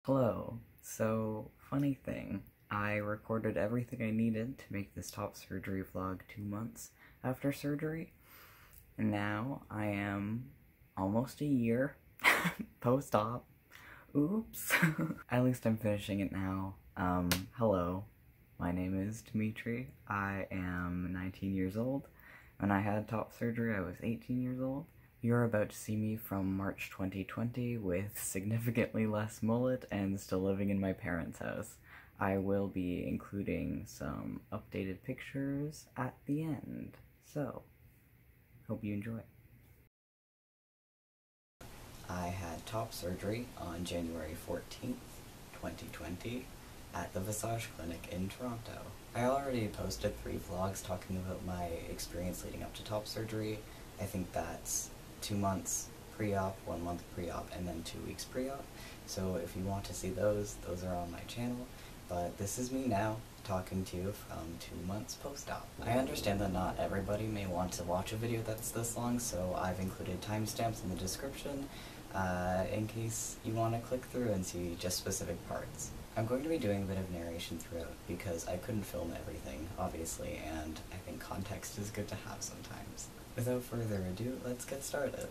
Hello. So, funny thing, I recorded everything I needed to make this top surgery vlog 2 months after surgery, and now I am almost a year post-op. Oops. At least I'm finishing it now. Hello. My name is Dimitri. I am 19 years old. When I had top surgery, I was 18 years old. You're about to see me from March 2020 with significantly less mullet and still living in my parents' house. I will be including some updated pictures at the end, so hope you enjoy. I had top surgery on January 14th, 2020 at the Visage Clinic in Toronto. I already posted 3 vlogs talking about my experience leading up to top surgery. I think that's 2 months pre-op, 1 month pre-op, and then 2 weeks pre-op. So if you want to see those are on my channel. But this is me now, talking to you from 2 months post-op. I understand that not everybody may want to watch a video that's this long, so I've included timestamps in the description in case you want to click through and see just specific parts. I'm going to be doing a bit of narration throughout because I couldn't film everything, obviously, and I think context is good to have sometimes. Without further ado, let's get started.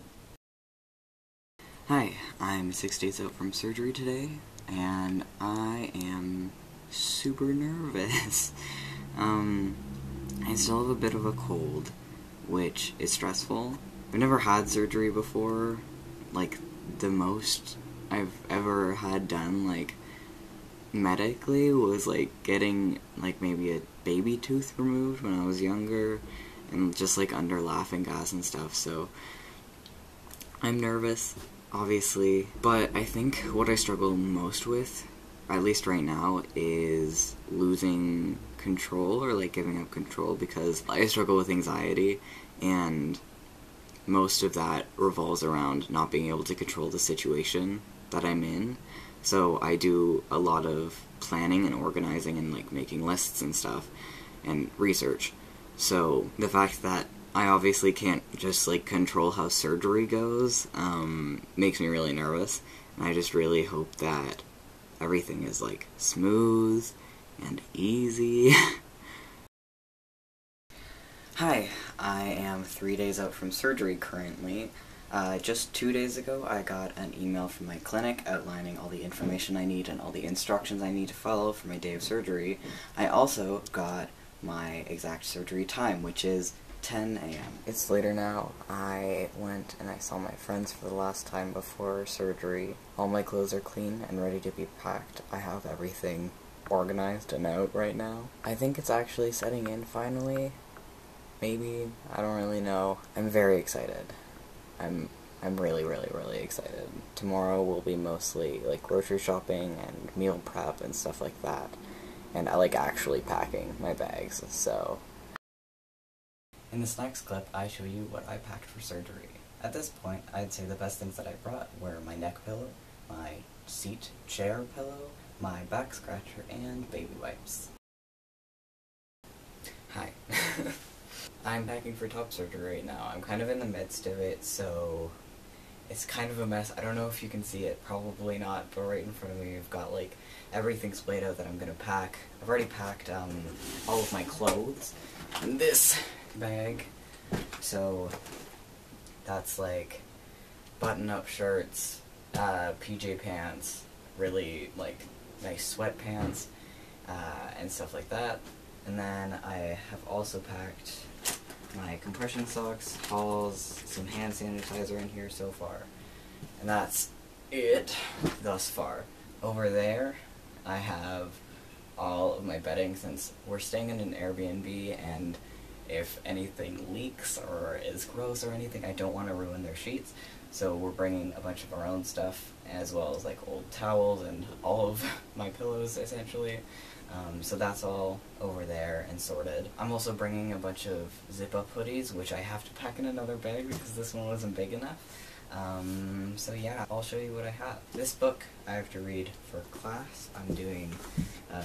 Hi, I'm 6 days out from surgery today, and I am super nervous. I still have a bit of a cold, which is stressful. I've never had surgery before. Like, the most I've ever had done, like, medically was, like, getting, like, maybe a baby tooth removed when I was younger, and just, like, under laughing gas and stuff, so I'm nervous, obviously, but I think what I struggle most with, at least right now, is losing control, or, like, giving up control, because I struggle with anxiety, and most of that revolves around not being able to control the situation that I'm in. So I do a lot of planning and organizing and, like, making lists and stuff and research. So the fact that I obviously can't just, like, control how surgery goes makes me really nervous, and I just really hope that everything is, like, smooth and easy. Hi, I am 3 days out from surgery currently. Just 2 days ago, I got an email from my clinic outlining all the information I need and all the instructions I need to follow for my day of surgery. I also got my exact surgery time, which is 10 a.m. It's later now. I went and I saw my friends for the last time before surgery. All my clothes are clean and ready to be packed. I have everything organized and out right now. I think it's actually setting in finally. Maybe. I don't really know. I'm very excited. I'm really, really, really excited. Tomorrow will be mostly, like, grocery shopping and meal prep and stuff like that. And I like actually packing my bags, so. In this next clip, I show you what I packed for surgery. At this point, I'd say the best things that I brought were my neck pillow, my seat chair pillow, my back scratcher, and baby wipes. Hi. I'm packing for top surgery right now. I'm kind of in the midst of it, so it's kind of a mess. I don't know if you can see it, probably not, but right in front of me I've got, like, everything splayed out that I'm gonna pack. I've already packed all of my clothes in this bag, so that's, like, button-up shirts, PJ pants, really, like, nice sweatpants, and stuff like that. And then I have also packed my compression socks, towels, some hand sanitizer in here so far. And that's it thus far. Over there, I have all of my bedding, since we're staying in an Airbnb, and if anything leaks or is gross or anything, I don't want to ruin their sheets. So we're bringing a bunch of our own stuff, as well as, like, old towels and all of my pillows, essentially. So that's all over there and sorted. I'm also bringing a bunch of zip-up hoodies, which I have to pack in another bag because this one wasn't big enough. So yeah, I'll show you what I have. This book I have to read for class. I'm doing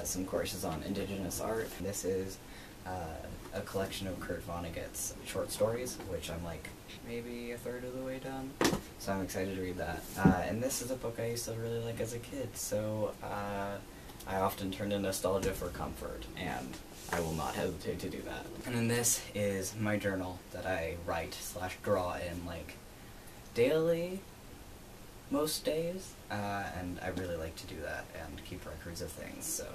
some courses on Indigenous art. This is a collection of Kurt Vonnegut's short stories, which I'm like maybe a third of the way done, so I'm excited to read that. And this is a book I used to really like as a kid, so I often turn to nostalgia for comfort, and I will not hesitate to do that. And then this is my journal that I write / draw in like daily, most days, and I really like to do that and keep records of things, so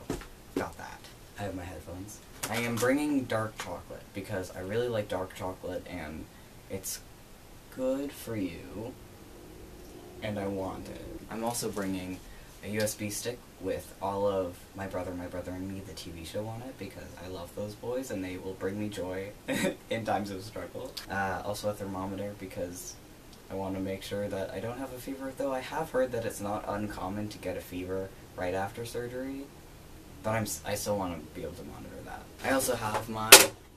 got that. I have my headphones. I am bringing dark chocolate because I really like dark chocolate and it's good for you and I want it. I'm also bringing a USB stick with all of My Brother and Me, the TV show, on it because I love those boys and they will bring me joy in times of struggle. Also a thermometer because I want to make sure that I don't have a fever, though I have heard that it's not uncommon to get a fever right after surgery, but I still want to be able to monitor that. I also have my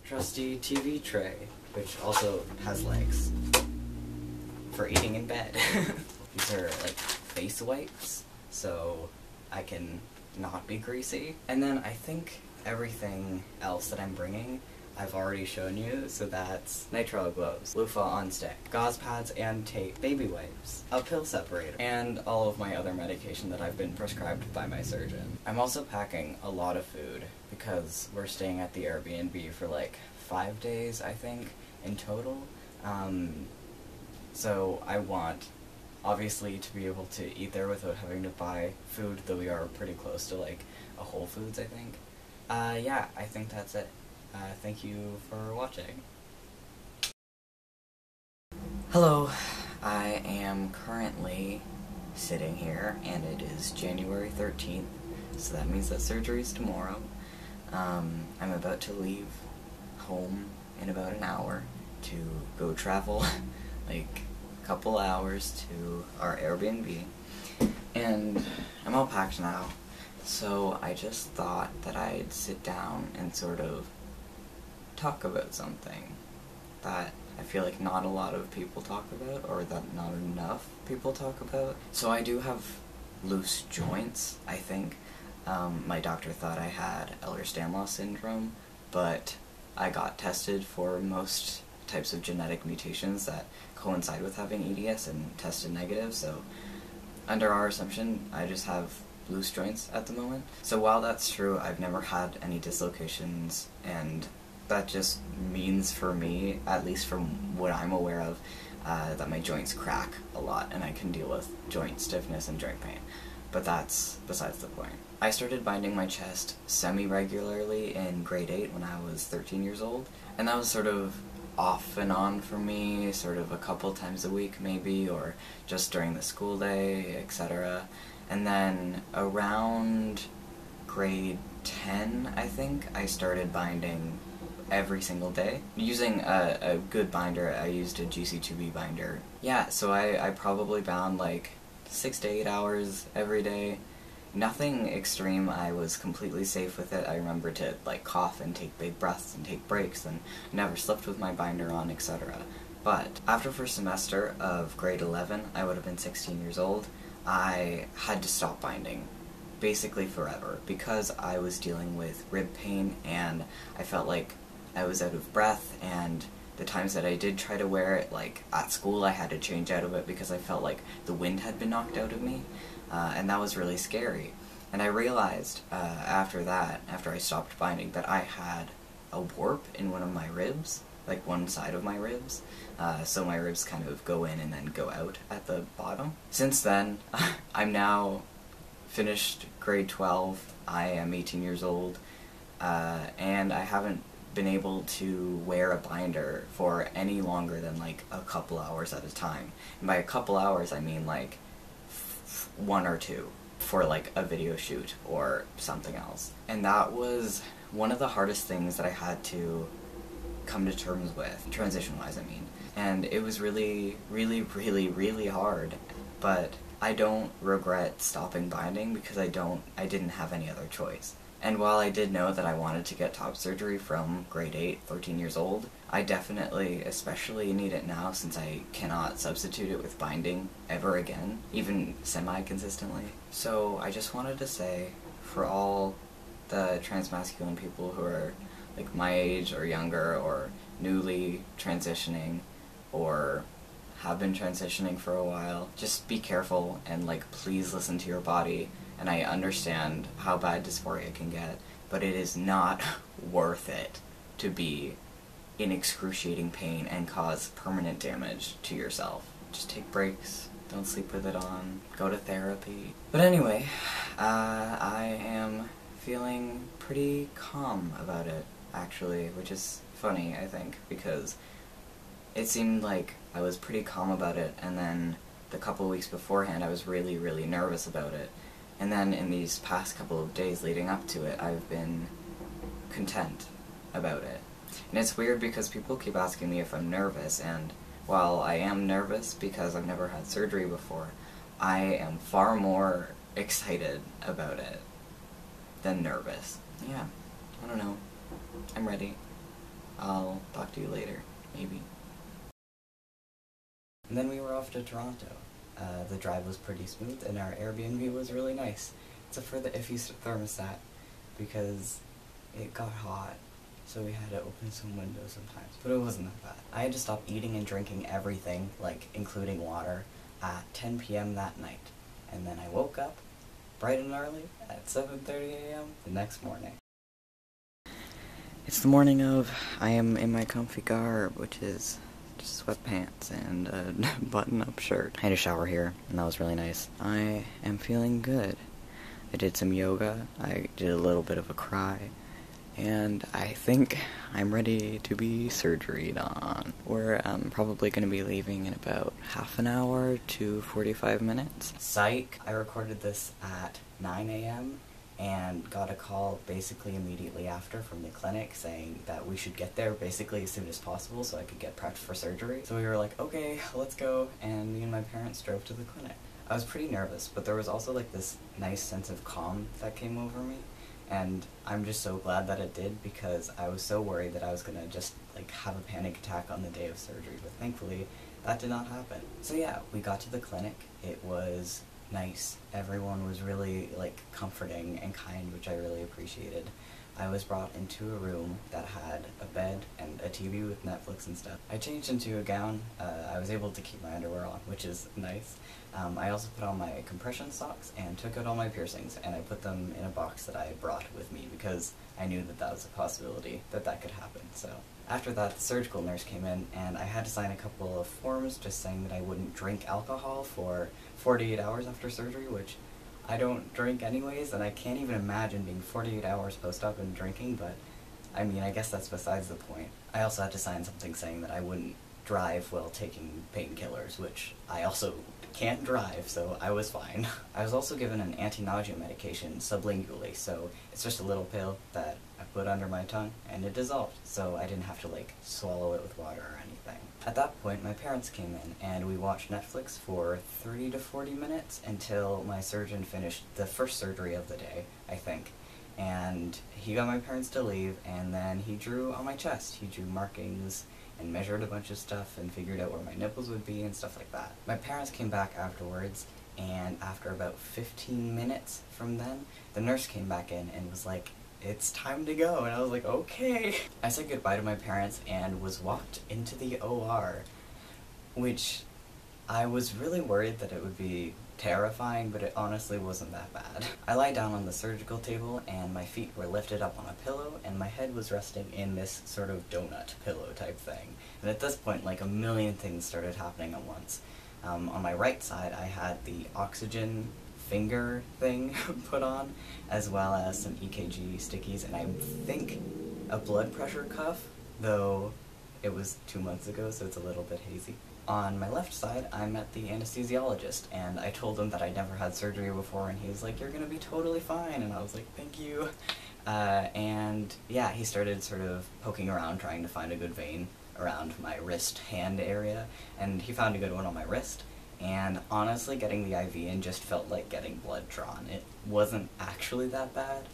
trusty TV tray, which also has legs for eating in bed. These are like face wipes, so I can not be greasy. And then I think everything else that I'm bringing I've already shown you, so that's nitrile gloves, loofah on stick, gauze pads and tape, baby wipes, a pill separator, and all of my other medication that I've been prescribed by my surgeon. I'm also packing a lot of food because we're staying at the Airbnb for like 5 days, I think, in total. So I want, obviously, to be able to eat there without having to buy food, though we are pretty close to like a Whole Foods, I think. Yeah, I think that's it. Thank you for watching. Hello, I am currently sitting here, and it is January 13th, so that means that surgery is tomorrow. I'm about to leave home in about an hour to go travel like a couple hours to our Airbnb, and I'm all packed now, so I just thought that I'd sit down and sort of talk about something that I feel like not a lot of people talk about, or that not enough people talk about. So I do have loose joints, I think. My doctor thought I had Ehlers-Danlos syndrome, but I got tested for most types of genetic mutations that coincide with having EDS and tested negative, so under our assumption, I just have loose joints at the moment. So while that's true, I've never had any dislocations, and that just means for me, at least from what I'm aware of, that my joints crack a lot and I can deal with joint stiffness and joint pain. But that's besides the point. I started binding my chest semi-regularly in grade 8 when I was 13 years old, and that was sort of off and on for me, sort of a couple times a week maybe, or just during the school day, etc. And then around grade 10, I think, I started binding every single day. Using a good binder, I used a GC2B binder. Yeah, so I probably bound like 6 to 8 hours every day. Nothing extreme, I was completely safe with it. I remember to like cough and take big breaths and take breaks and never slept with my binder on, etc. But after first semester of grade 11, I would have been 16 years old, I had to stop binding basically forever because I was dealing with rib pain and I felt like I was out of breath, and the times that I did try to wear it, like at school, I had to change out of it because I felt like the wind had been knocked out of me, and that was really scary. And I realized after that, after I stopped binding, that I had a warp in one of my ribs, like one side of my ribs, so my ribs kind of go in and then go out at the bottom. Since then, I'm now finished grade 12, I am 18 years old, and I haven't been able to wear a binder for any longer than like a couple hours at a time. And by a couple hours, I mean like 1 or 2 for like a video shoot or something else. And that was one of the hardest things that I had to come to terms with, transition-wise I mean. And it was really, really, really, really hard, but I don't regret stopping binding because I didn't have any other choice. And while I did know that I wanted to get top surgery from grade 8, 13 years old, I definitely, especially need it now since I cannot substitute it with binding ever again, even semi-consistently. So I just wanted to say, for all the transmasculine people who are like my age or younger or newly transitioning or have been transitioning for a while, just be careful and like please listen to your body. And I understand how bad dysphoria can get, but it is not worth it to be in excruciating pain and cause permanent damage to yourself. Just take breaks, don't sleep with it on, go to therapy. But anyway, I am feeling pretty calm about it, actually, which is funny, I think, because it seemed like I was pretty calm about it, and then the couple weeks beforehand I was really, really nervous about it. And then in these past couple of days leading up to it, I've been content about it. And it's weird because people keep asking me if I'm nervous, and while I am nervous because I've never had surgery before, I am far more excited about it than nervous. Yeah, I don't know. I'm ready. I'll talk to you later, maybe. And then we were off to Toronto. The drive was pretty smooth, and our Airbnb was really nice, except for the iffy thermostat, because it got hot, so we had to open some windows sometimes, but it wasn't that bad. I had to stop eating and drinking everything, like including water, at 10 p.m. that night, and then I woke up bright and early at 7:30 a.m. the next morning. It's the morning of, I am in my comfy garb, which is just sweatpants and a button-up shirt. I had a shower here, and that was really nice. I am feeling good. I did some yoga, I did a little bit of a cry, and I think I'm ready to be surgeried on. We're probably going to be leaving in about half an hour to 45 minutes. Psych! I recorded this at 9 a.m. and got a call basically immediately after from the clinic saying that we should get there basically as soon as possible so I could get prepped for surgery. So we were like, okay, let's go, and me and my parents drove to the clinic. I was pretty nervous, but there was also like this nice sense of calm that came over me, and I'm just so glad that it did, because I was so worried that I was gonna just like have a panic attack on the day of surgery, but thankfully that did not happen. So yeah, we got to the clinic. It was nice. Everyone was really like comforting and kind, which I really appreciated. I was brought into a room that had a bed and a TV with Netflix and stuff. I changed into a gown. I was able to keep my underwear on, which is nice. I also put on my compression socks and took out all my piercings, and I put them in a box that I brought with me because I knew that that was a possibility that that could happen. So after that, the surgical nurse came in, and I had to sign a couple of forms just saying that I wouldn't drink alcohol for 48 hours after surgery, which I don't drink anyways, and I can't even imagine being 48 hours post-op and drinking, but I mean, I guess that's besides the point. I also had to sign something saying that I wouldn't drive while taking painkillers, which I also can't drive, so I was fine. I was also given an anti-nausea medication sublingually, so it's just a little pill that I put under my tongue, and it dissolved, so I didn't have to like swallow it with water or anything. At that point, my parents came in, and we watched Netflix for 30 to 40 minutes until my surgeon finished the first surgery of the day, I think. And he got my parents to leave, and then he drew on my chest. He drew markings and measured a bunch of stuff and figured out where my nipples would be and stuff like that. My parents came back afterwards, and after about 15 minutes from then, the nurse came back in and was like, "It's time to go," and I was like, okay. I said goodbye to my parents and was walked into the OR, which I was really worried that it would be terrifying, but it honestly wasn't that bad. I lied down on the surgical table, and my feet were lifted up on a pillow, and my head was resting in this sort of donut pillow type thing. And at this point, like a million things started happening at once. On my right side, I had the oxygen finger thing put on, as well as some EKG stickies, and I think a blood pressure cuff, though it was 2 months ago, so it's a little bit hazy. On my left side, I met the anesthesiologist, and I told him that I'd never had surgery before, and he was like, "You're gonna be totally fine," and I was like, "Thank you." And yeah, he started sort of poking around, trying to find a good vein around my wrist-hand area, and he found a good one on my wrist, and honestly, getting the IV in just felt like getting blood drawn. It wasn't actually that bad.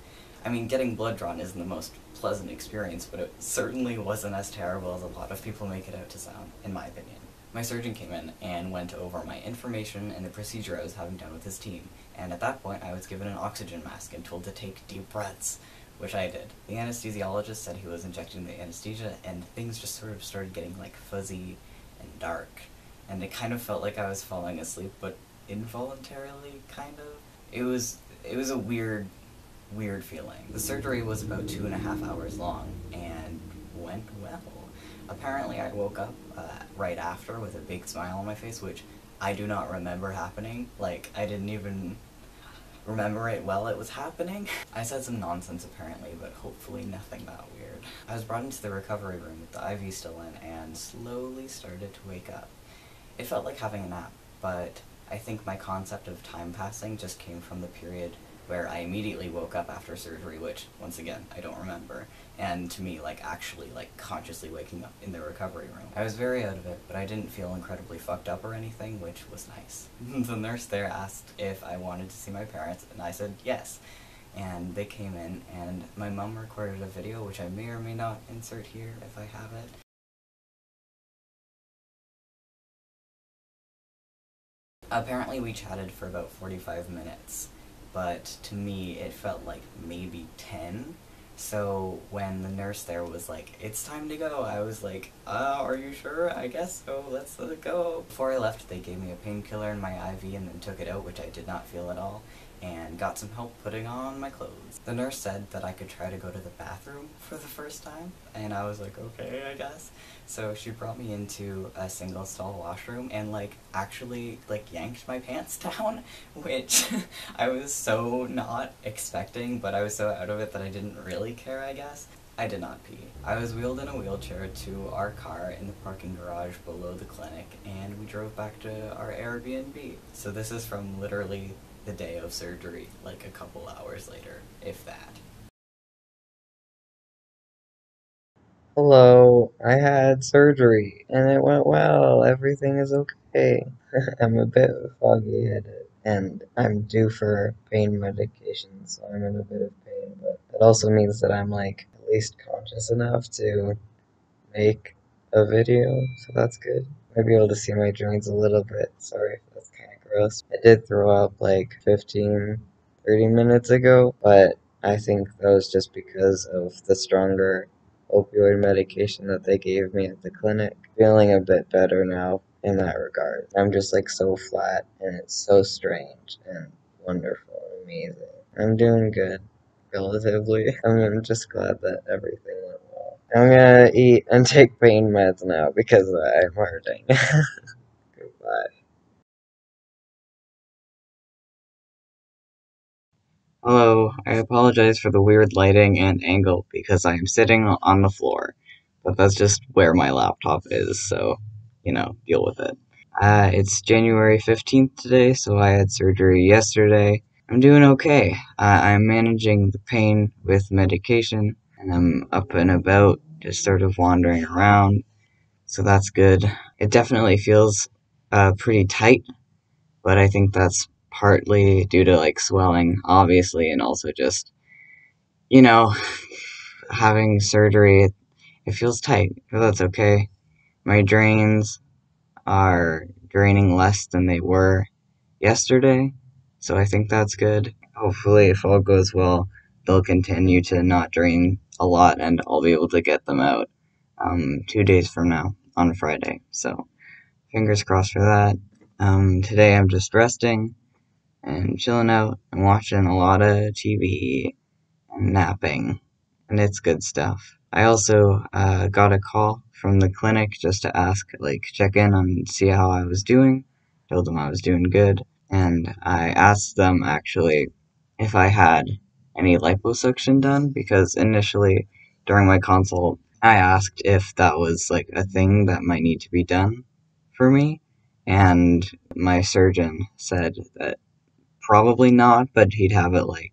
I mean, getting blood drawn isn't the most pleasant experience, but it certainly wasn't as terrible as a lot of people make it out to sound, in my opinion. My surgeon came in and went over my information and the procedure I was having done with his team, and at that point I was given an oxygen mask and told to take deep breaths, which I did. The anesthesiologist said he was injecting the anesthesia, and things just sort of started getting like fuzzy and dark, and it kind of felt like I was falling asleep, but involuntarily, kind of. It was a weird feeling. The surgery was about 2.5 hours long and went well. Apparently, I woke up right after with a big smile on my face, which I do not remember happening. Like, I didn't even remember it while it was happening. I said some nonsense apparently, but hopefully nothing that weird. I was brought into the recovery room with the IV still in and slowly started to wake up. It felt like having a nap, but I think my concept of time passing just came from the period where I immediately woke up after surgery, which, once again, I don't remember, and to me, like, actually, like, consciously waking up in the recovery room. I was very out of it, but I didn't feel incredibly fucked up or anything, which was nice. The nurse there asked if I wanted to see my parents, and I said yes. And they came in, and my mom recorded a video, which I may or may not insert here if I have it. Apparently we chatted for about 45 minutes, but to me it felt like maybe 10. So when the nurse there was like, "It's time to go," I was like, are you sure? I guess so, let's go. Before I left, they gave me a painkiller in my IV and then took it out, which I did not feel at all, and got some help putting on my clothes. The nurse said that I could try to go to the bathroom for the first time, and I was like, okay, I guess. So she brought me into a single stall washroom and like actually like yanked my pants down, which I was so not expecting, but I was so out of it that I didn't really care, I guess. I did not pee. I was wheeled in a wheelchair to our car in the parking garage below the clinic, and we drove back to our Airbnb. So this is from literally the day of surgery, like a couple hours later, if that. Hello, I had surgery and it went well. Everything is okay. I'm a bit foggy headed and I'm due for pain medication, so I'm in a bit of pain, but it also means that I'm like at least conscious enough to make a video, so that's good. Might be able to see my joints a little bit. Sorry if that's kind of gross. I did throw up like 15, 30 minutes ago, but I think that was just because of the stronger opioid medication that they gave me at the clinic. Feeling a bit better now in that regard. I'm just like so flat and it's so strange and wonderful and amazing. I'm doing good, relatively. I'm just glad that everything went well. I'm gonna eat and take pain meds now because I'm hurting. Goodbye. Hello, I apologize for the weird lighting and angle because I am sitting on the floor, but that's just where my laptop is, so, deal with it. It's January 15th today, so I had surgery yesterday. I'm doing okay. I'm managing the pain with medication, and I'm up and about, just sort of wandering around, so that's good. It definitely feels pretty tight, but I think that's partly due to like swelling, obviously, and also just, you know, having surgery. It feels tight, but that's okay. My drains are draining less than they were yesterday, so I think that's good. Hopefully, if all goes well, they'll continue to not drain a lot and I'll be able to get them out 2 days from now on Friday. So, fingers crossed for that. Today I'm just resting and chilling out and watching a lot of TV and napping, and it's good stuff. I also got a call from the clinic just to ask, like, check in on see how I was doing. Told them I was doing good, and I asked them actually if I had any liposuction done because initially during my consult I asked if that was like a thing that might need to be done for me, and my surgeon said that probably not, but he'd have it like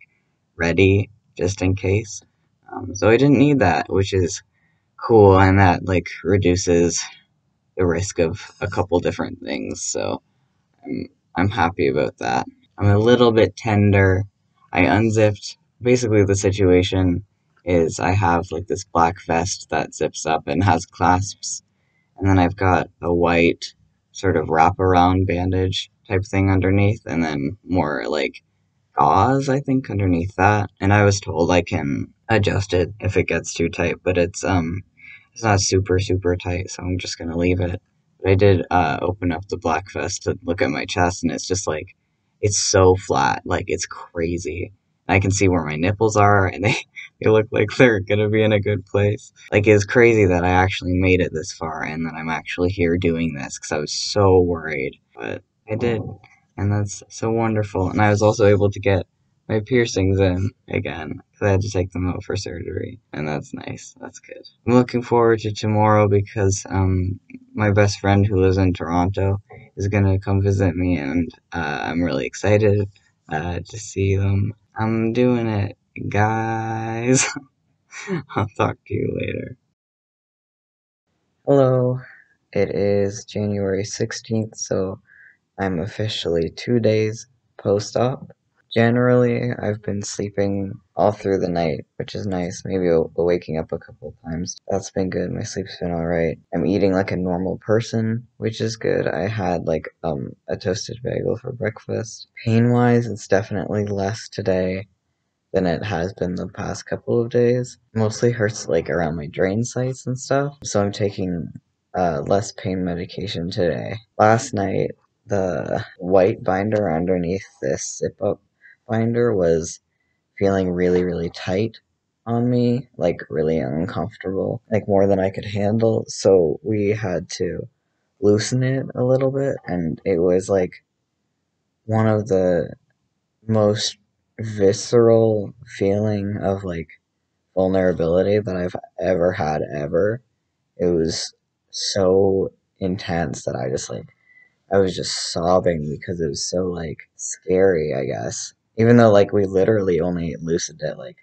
ready just in case. So I didn't need that, which is cool, and that like reduces the risk of a couple different things. So I'm I'm happy about that. I'm a little bit tender. I unzipped. Basically, the situation is I have like this black vest that zips up and has clasps, and then I've got a white sort of wraparound bandage type thing underneath, and then more like gauze, I think, underneath that, and I was told I can adjust it if it gets too tight, but it's not super super tight, so I'm just gonna leave it. But I did open up the black vest to look at my chest, and it's just like it's so flat, like it's crazy. I can see where my nipples are, and they look like they're gonna be in a good place. Like it's crazy that I actually made it this far, and that I'm actually here doing this because I was so worried, but I did, and that's so wonderful. And I was also able to get my piercings in again because I had to take them out for surgery, and that's nice. That's good. I'm looking forward to tomorrow because my best friend who lives in Toronto is gonna come visit me, and I'm really excited to see them. I'm doing it, guys. I'll talk to you later. Hello. It is January 16th, so I'm officially 2 days post-op. Generally, I've been sleeping all through the night, which is nice. Maybe waking up a couple of times. That's been good. My sleep's been alright. I'm eating like a normal person, which is good. I had like a toasted bagel for breakfast. Pain-wise, it's definitely less today than it has been the past couple of days. Mostly hurts like around my drain sites and stuff. So I'm taking less pain medication today. Last night, the white binder underneath this zip up binder was feeling really, really tight on me, like really uncomfortable, like more than I could handle. So we had to loosen it a little bit, and it was like one of the most visceral feeling of like vulnerability that I've ever had ever. It was so intense that I was just sobbing because it was so like scary, I guess. Even though like we literally only loosened it like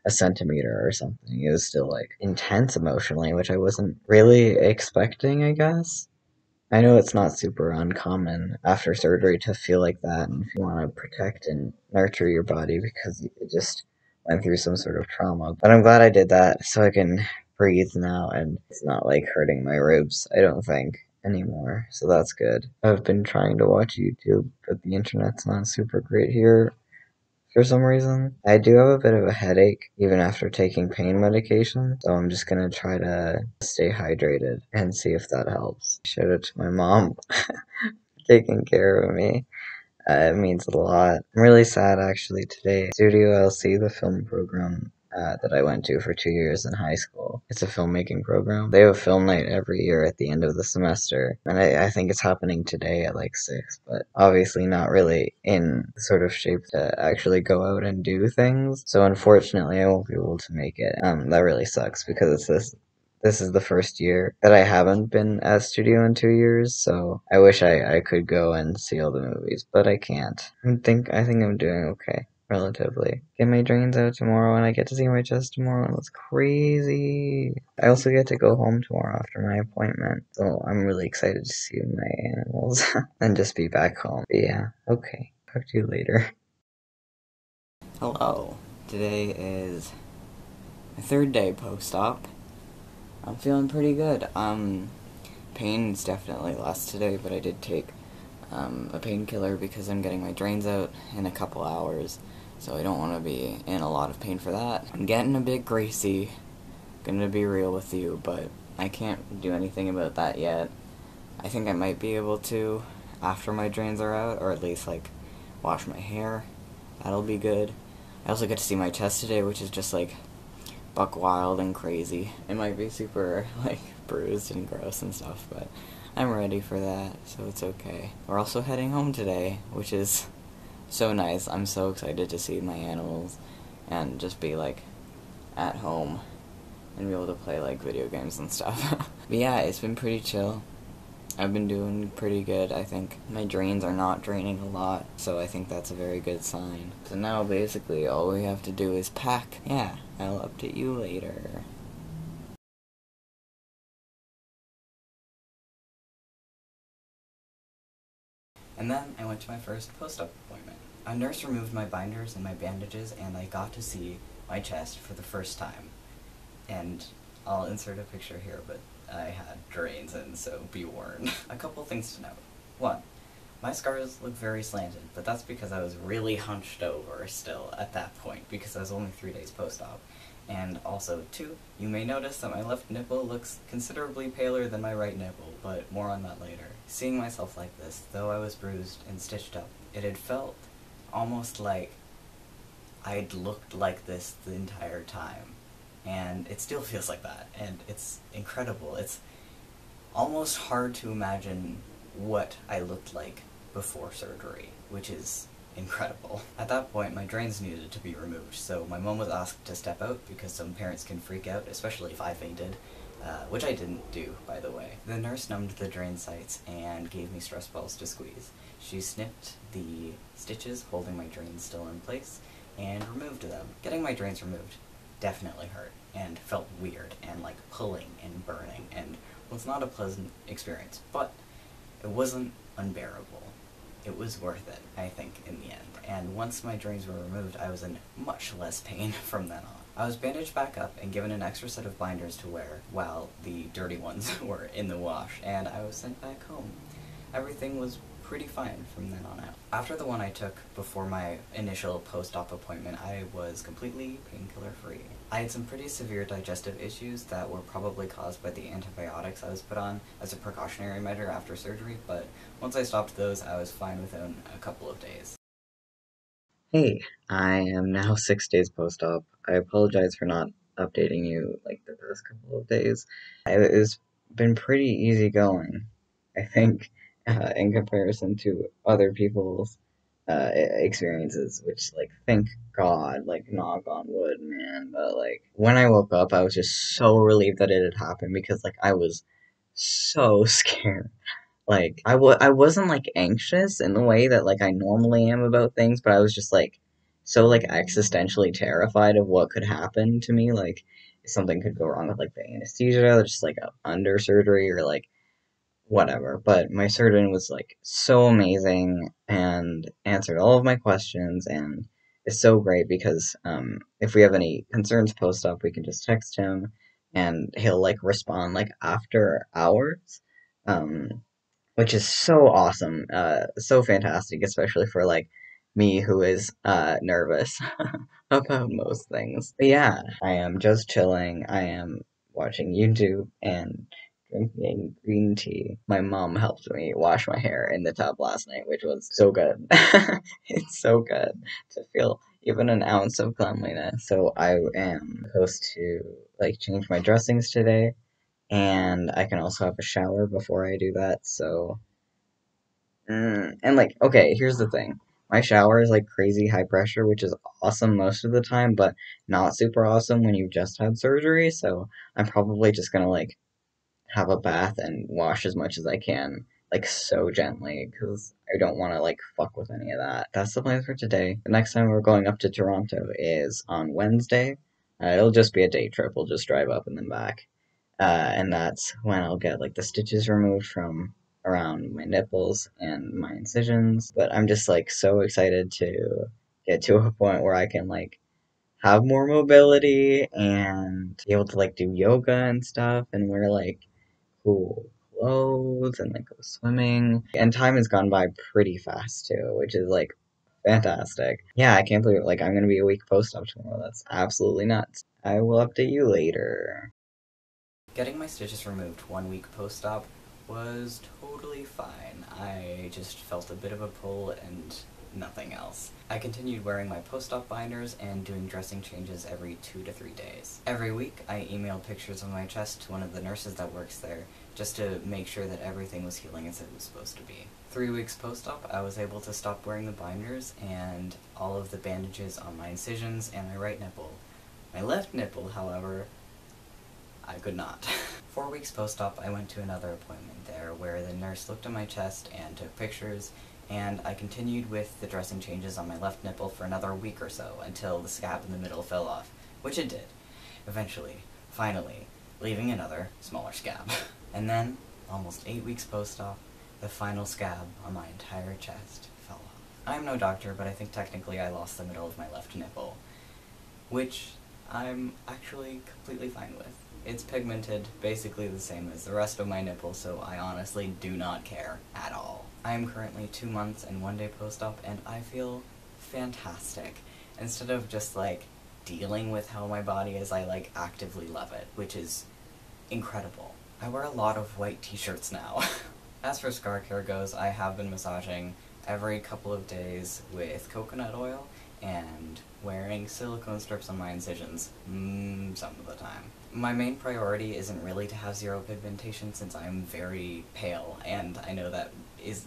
a centimeter or something, it was still like intense emotionally, which I wasn't really expecting, I guess. I know it's not super uncommon after surgery to feel like that, and if you want to protect and nurture your body because it just went through some sort of trauma. But I'm glad I did that so I can breathe now, and it's not like hurting my ribs, I don't think, anymore. So that's good. I've been trying to watch YouTube, but the internet's not super great here for some reason. I do have a bit of a headache even after taking pain medication, so I'm just gonna try to stay hydrated and see if that helps. Shout out to my mom taking care of me. It means a lot. I'm really sad actually today. Studio LC, the film program that I went to for 2 years in high school. It's a filmmaking program. They have a film night every year at the end of the semester, and I think it's happening today at like 6, but obviously not really in the sort of shape to actually go out and do things. So unfortunately, I won't be able to make it. That really sucks because this is the first year that I haven't been at studio in 2 years, so I wish I could go and see all the movies, but I can't. I think I'm doing okay, relatively. Get my drains out tomorrow, and I get to see my chest tomorrow, and that's crazy. I also get to go home tomorrow after my appointment, so I'm really excited to see my animals and just be back home. But yeah, okay. Talk to you later. Hello. Today is my third day post-op. I'm feeling pretty good. Pain's definitely less today, but I did take a painkiller because I'm getting my drains out in a couple hours, so I don't want to be in a lot of pain for that. I'm getting a bit greasy, gonna be real with you, but I can't do anything about that yet. I think I might be able to after my drains are out, or at least like wash my hair. That'll be good. I also get to see my chest today, which is just like buck wild and crazy. It might be super like bruised and gross and stuff, but I'm ready for that, so it's okay. We're also heading home today, which is so nice. I'm so excited to see my animals and just be like at home and be able to play like video games and stuff. But yeah, it's been pretty chill. I've been doing pretty good, I think. My drains are not draining a lot, so I think that's a very good sign. So now basically all we have to do is pack. Yeah, I'll update you later. And then I went to my first post-op appointment. A nurse removed my binders and my bandages, and I got to see my chest for the first time. And I'll insert a picture here, but I had drains in, so be warned. A couple things to note. One, My scars look very slanted, but that's because I was really hunched over still at that point, because I was only 3 days post-op. And also, too, you may notice that my left nipple looks considerably paler than my right nipple, but more on that later. Seeing myself like this, though I was bruised and stitched up, it had felt almost like I'd looked like this the entire time. And it still feels like that, and it's incredible. It's almost hard to imagine what I looked like before surgery, which is incredible. At that point, my drains needed to be removed, so my mom was asked to step out because some parents can freak out, especially if I fainted, which I didn't do, by the way. The nurse numbed the drain sites and gave me stress balls to squeeze. She snipped the stitches holding my drains still in place and removed them. Getting my drains removed definitely hurt and felt weird and like pulling and burning and was not a pleasant experience, but it wasn't unbearable. It was worth it, I think, in the end. And once my drains were removed, I was in much less pain from then on. I was bandaged back up and given an extra set of binders to wear while the dirty ones were in the wash, and I was sent back home. Everything was pretty fine from then on out. After the one I took before my initial post-op appointment, I was completely painkiller free. I had some pretty severe digestive issues that were probably caused by the antibiotics I was put on as a precautionary measure after surgery, but once I stopped those, I was fine within a couple of days. Hey, I am now 6 days post-op. I apologize for not updating you like the past couple of days. It's been pretty easy going, I think, in comparison to other people's experiences, which, like, thank God, like, knock on wood, man. But, like, when I woke up, I was just so relieved that it had happened because, like, I was so scared. Like, I wasn't, like, anxious in the way that, like, I normally am about things, but I was just, like, so, like, existentially terrified of what could happen to me. Like, if something could go wrong with, like, the anesthesia, or just, like, under surgery, or, like, whatever. But my surgeon was, like, so amazing and answered all of my questions, and it's so great because, if we have any concerns post-op, we can just text him, and he'll, like, respond, like, after hours. Um, which is so awesome, so fantastic, especially for like me who is nervous about most things. But yeah, I am just chilling. I am watching YouTube and drinking green tea. My mom helped me wash my hair in the tub last night, which was so good. It's so good to feel even an ounce of cleanliness. So I am supposed to like change my dressings today, and I can also have a shower before I do that. So, and like, okay, here's the thing: my shower is like crazy high pressure, which is awesome most of the time, but not super awesome when you've just had surgery. So I'm probably just gonna like have a bath and wash as much as I can, like so gently, because I don't want to like fuck with any of that. That's the plan for today. The next time we're going up to Toronto is on Wednesday. It'll just be a day trip. We'll just drive up and then back. And that's when I'll get like the stitches removed from around my nipples and my incisions. But I'm just like so excited to get to a point where I can like have more mobility and be able to like do yoga and stuff and wear like cool clothes and like go swimming. And time has gone by pretty fast too, which is like fantastic. Yeah, I can't believe it. Like I'm gonna be a week post op tomorrow. That's absolutely nuts. I will update you later. Getting my stitches removed 1 week post-op was totally fine. I just felt a bit of a pull and nothing else. I continued wearing my post-op binders and doing dressing changes every 2 to 3 days. Every week, I emailed pictures of my chest to one of the nurses that works there, just to make sure that everything was healing as it was supposed to be. 3 weeks post-op, I was able to stop wearing the binders and all of the bandages on my incisions and my right nipple. My left nipple, however, I could not. 4 weeks post-op, I went to another appointment there where the nurse looked at my chest and took pictures, and I continued with the dressing changes on my left nipple for another week or so until the scab in the middle fell off, which it did. Eventually, finally, leaving another, smaller scab. And then, almost 8 weeks post-op, the final scab on my entire chest fell off. I'm no doctor, but I think technically I lost the middle of my left nipple, which I'm actually completely fine with. It's pigmented, basically the same as the rest of my nipple, so I honestly do not care at all. I am currently 2 months and 1 day post-op, and I feel fantastic. Instead of just, like, dealing with how my body is, I, like, actively love it, which is incredible. I wear a lot of white t-shirts now. As for scar care goes, I have been massaging every couple of days with coconut oil and wearing silicone strips on my incisions some of the time. My main priority isn't really to have zero pigmentation since I'm very pale, and I know that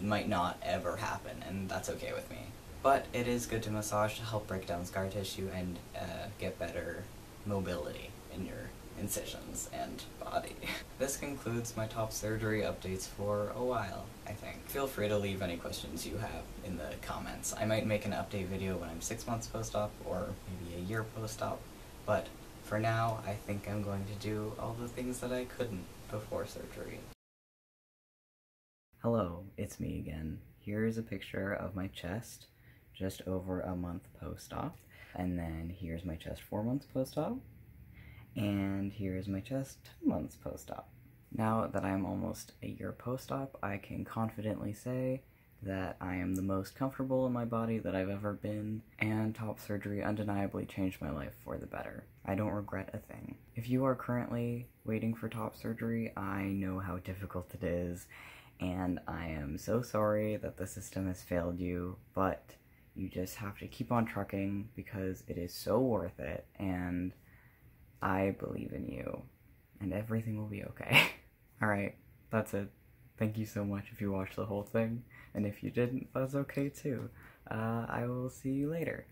might not ever happen, and that's okay with me. But it is good to massage to help break down scar tissue and get better mobility in your incisions and body. This concludes my top surgery updates for a while, I think. Feel free to leave any questions you have in the comments. I might make an update video when I'm 6 months post-op, or maybe a year post-op, but for now, I think I'm going to do all the things that I couldn't before surgery. Hello, it's me again. Here's a picture of my chest just over a month post-op, and then here's my chest 4 months post-op, and here's my chest 2 months post-op. Now that I'm almost a year post-op, I can confidently say that I am the most comfortable in my body that I've ever been, and top surgery undeniably changed my life for the better. I don't regret a thing. If you are currently waiting for top surgery, I know how difficult it is, and I am so sorry that the system has failed you, but you just have to keep on trucking because it is so worth it, and I believe in you, and everything will be okay. Alright, that's it. Thank you so much if you watched the whole thing, and if you didn't, that's okay too. I will see you later.